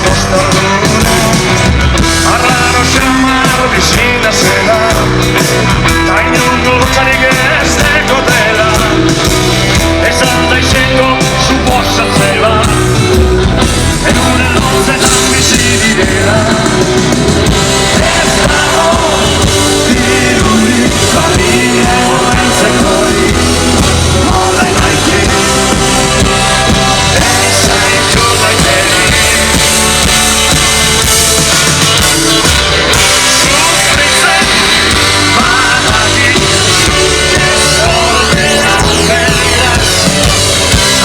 kostalduno arraro xamar bizina zela ta inungo lotxarik ez dekotela esan daizeko suposatzela egunen lotzetan bizi direla ez dago dirurik balio entzekori moda naiki ezaitu daiteri sufritzen badaki ez ordea beraz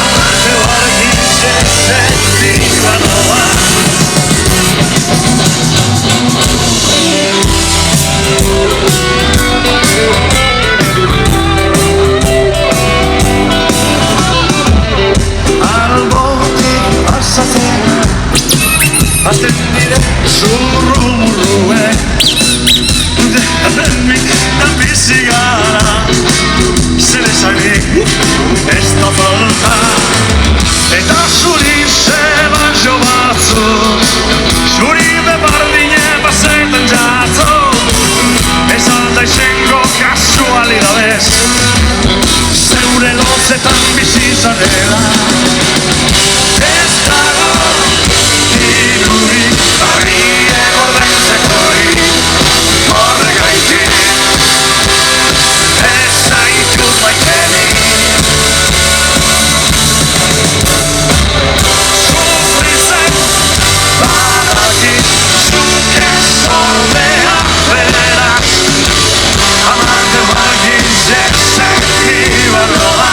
amate bargin zezetiba noa albotik alzatzen hasten dire zurru-murruek denik da bizi gara zer esanik ez da falta eta zuri zeban jo batzuk zuri bebardine bazetan jatzo ez alda izango kasualidadez zeure lotzetan bizi zarela ez dago dirurik barrie ordaintzekori horregaitik ez zaitut maitenik sufritzen badakit zuk ez ordea beraz amate bargin zezetiba noa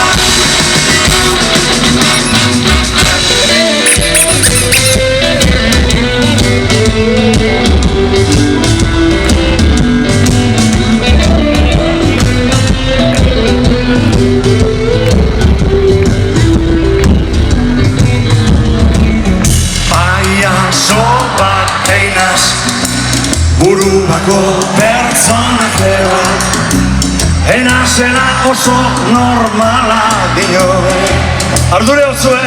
Paiazo bat einaz buruako pertsonaje bat enazela oso normala dio ardure otzue